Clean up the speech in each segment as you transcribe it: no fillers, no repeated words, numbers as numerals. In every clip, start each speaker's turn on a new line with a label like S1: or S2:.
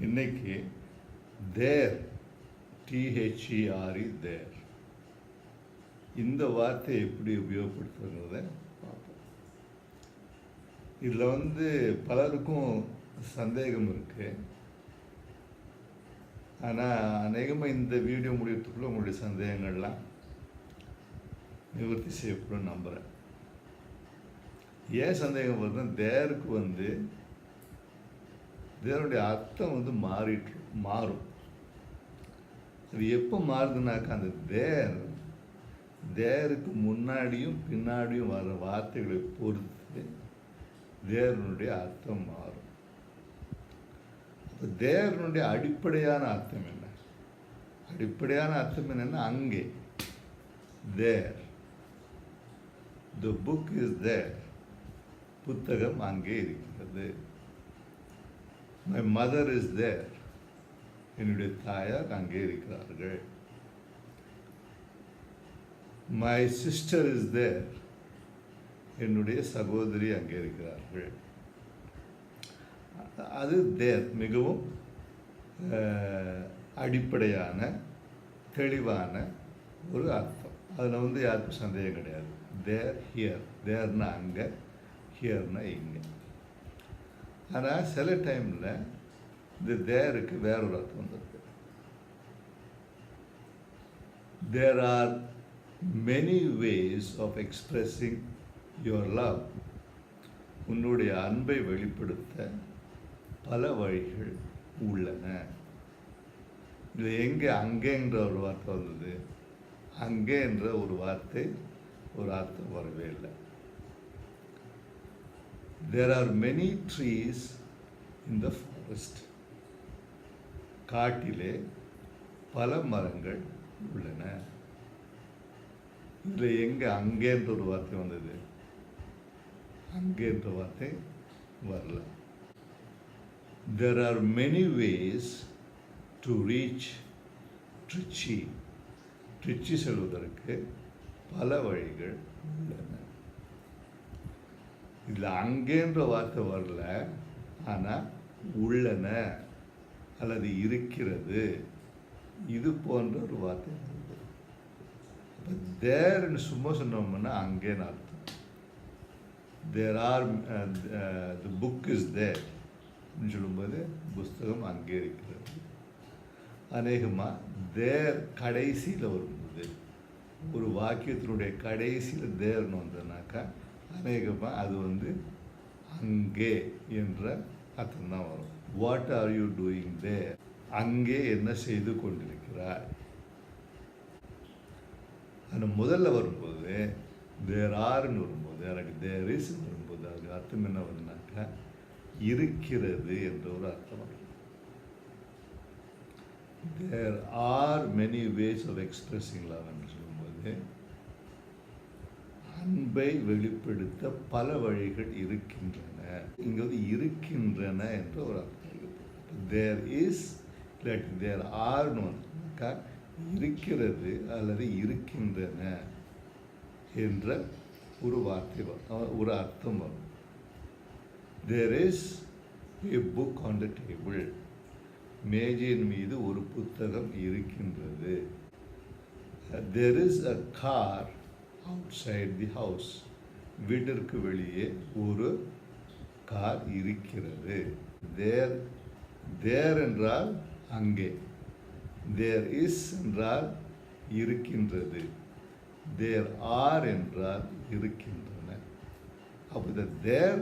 S1: இன்னைக்கு தேர், THERE, தேர், இந்த வார்த்தையை எப்படி உபயோகப்படுத்துறத பார்ப்போம். இதில் பலருக்கும் சந்தேகம் இருக்குது. ஆனால் அநேகமாக இந்த வீடியோ முடியறதுக்குள்ளே உங்களுடைய சந்தேகங்கள்லாம் நிவர்த்தி செய்யப்படும் நம்புகிறேன். ஏன் சந்தேகம் வருதுன்னா, தேருக்கு தேவனுடைய அர்த்தம் மாறும். அது எப்போ மாறுதுனாக்கா, அந்த தேருக்கு முன்னாடியும் பின்னாடியும் வர வார்த்தைகளை பொறுத்து தேவனுடைய அர்த்தம் மாறும். இப்போ தேவனுடைய அடிப்படையான அர்த்தம் என்ன? அடிப்படையான அர்த்தம் என்னன்னா, அங்கே, தேர், த புக் இஸ் தேர், புத்தகம் அங்கே இருக்கிறது. மை மதர் இஸ் தேர், என்னுடைய தாயார் அங்கே இருக்கிறார்கள். மை சிஸ்டர் இஸ் தேர், என்னுடைய சகோதரி அங்கே இருக்கிறார்கள். அது தேர் மிகவும் அடிப்படையான தெளிவான ஒரு அர்த்தம். அதில் யாருக்கும் சந்தேகம் கிடையாது. தேர், ஹியர், தேர்னா அங்கே, ஹியர்னா இங்கே. ஆனால் சில டைமில் இந்த தேருக்கு வேற ஒரு அர்த்தம் வந்திருக்கு. There are many ways of expressing your love. உன்னுடைய அன்பை வெளிப்படுத்த பல வழிகள் உள்ளன. இதில் எங்கே அங்கேன்ற ஒரு வார்த்தை வந்தது? அங்கே என்ற ஒரு வார்த்தை ஒரு அர்த்தம் வரவே இல்லை. There are many trees in the forest. காட்டிலே பல மரங்கள் உள்ளன. இதில் எங்கே அங்கேன்ற ஒரு வார்த்தை வந்தது? அங்கேன்ற வார்த்தை வரல. There are many ways to reach Trichy. Trichy செல்வதற்கு பல வழிகள் உள்ளன. இதில் அங்கேன்ற வார்த்தை வரல, ஆனால் உள்ளன அல்லது இருக்கிறது, இது போன்ற ஒரு வார்த்தை வருது. இப்போ தேர்ன்னு சும்மா சொன்னோம்னா அங்கேன்னு அர்த்தம். There are the book is there அப்படின்னு சொல்லும்போது புஸ்தகம் அங்கே இருக்கிறது. அநேகமாக தேர் கடைசியில் வரும்போது, ஒரு வாக்கியத்தினுடைய கடைசியில் தேர்னு வந்ததுனாக்கா அநேகமாக அது அங்கே என்ற அர்த்தம் தான் வரும். வாட் ஆர் யூ டூயிங் தேர்? அங்கே என்ன செய்து கொண்டிருக்கிறாய்? ஆனால் முதல்ல வரும்போது தேர் ஆர்னு வரும்போது, எனக்கு தேர் இஸ்ன்னு வரும்போது அதுக்கு அர்த்தம் என்ன வருதுனாக்கா, இருக்கிறது என்ற ஒரு அர்த்தம் வரும். There are many ways of expressing love என்று சொல்லும்போது, அன்பை வெளிப்படுத்த பல வழிகள் இருக்கின்றன. இங்கே இருக்கின்றன என்ற ஒரு அர்த்தம் இருக்குது. தேர் இஸ் இல்லாட்டி தேர் ஆர்னு வந்தாக்கா இருக்கிறது அல்லது இருக்கின்றன என்ற ஒரு வார்த்தை வரும், ஒரு அர்த்தம் வரும். There is a book on the table. மேஜையின் மீது ஒரு புத்தகம் இருக்கின்றது. There is a car outside the house. வீட்டிற்கு வெளியே ஒரு கார் இருக்கிறது. there என்றால் அங்கே, there is என்றால் இருக்கின்றது, there are என்றால் இருக்கின்றன. அப்போ இந்த there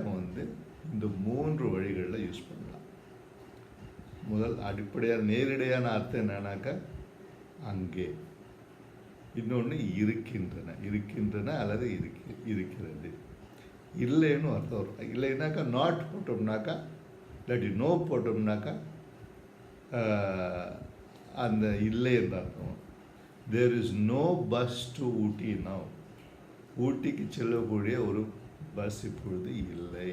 S1: இந்த 3 வழிகளில் யூஸ் பண்ணலாம். முதல் அடிப்படையான நேரடியான அர்த்தம் என்னன்னாக்கா அங்கே, இன்னொன்று இருக்கின்றன அல்லது இருக்கிறது. இல்லைன்னு அர்த்தம் வரும். இல்லைன்னாக்கா நாட் போட்டோம்னாக்கா, இல்லாட்டி நோ போட்டோம்னாக்கா அந்த இல்லை என்ற அர்த்தம். There is no bus to Ooty now. ஊட்டிக்கு செல்லக்கூடிய ஒரு பஸ் இப்பொழுது இல்லை.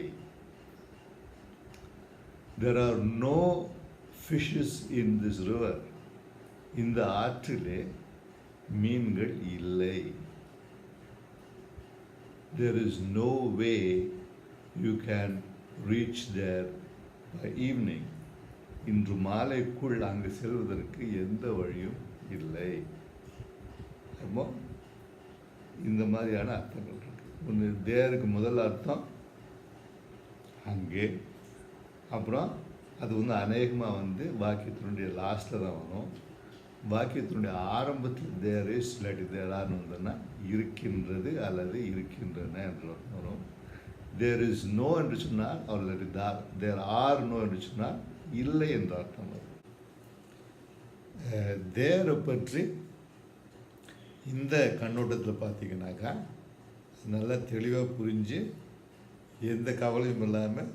S1: There are no fishes in this river. இந்த ஆற்றிலே மீன்கள் இல்லை. There is no way you can reach there by evening. இன்று மாலைக்குள் அங்கு செல்வதற்கு எந்த வழியும் இல்லை. அப்போ இந்த மாதிரியான அர்த்தங்கள் இருக்கு. ஒன்று தேருக்கு முதல் அர்த்தம் அங்கே, அப்புறம் அது அநேகமாக வாக்கியத்தினுடைய லாஸ்ட்டில் தான் வரும். வாக்கியத்தினுடைய ஆரம்பத்தில் தேர் இஸ் இல்லாட்டி தேரான்னு வந்ததுன்னா இருக்கின்றது அல்லது இருக்கின்றன என்று வரும். தேர் இஸ் நோ என்று சொன்னால் அல்லது தேர் ஆர் நோ என்று சொன்னால் இல்லை என்ற அர்த்தம் வரும். தேரை பற்றி இந்த கண்ணோட்டத்தில் பார்த்தீங்கன்னாக்கா நல்லா தெளிவாக புரிஞ்சு எந்த கவலையும் இல்லாமல்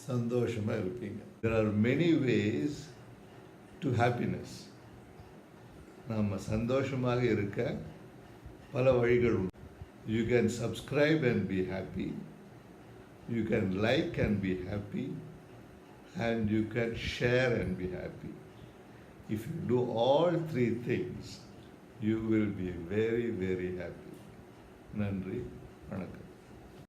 S1: சந்தோஷமாக இருப்பீங்க. There are many ways to happiness. நம்ம சந்தோஷமாக இருக்க பல வழிகள் உண்டு. You can subscribe and be happy. You can like and be happy. And you can share and be happy. If you do all three things, you will be very, very happy. நன்றி, வணக்கம்.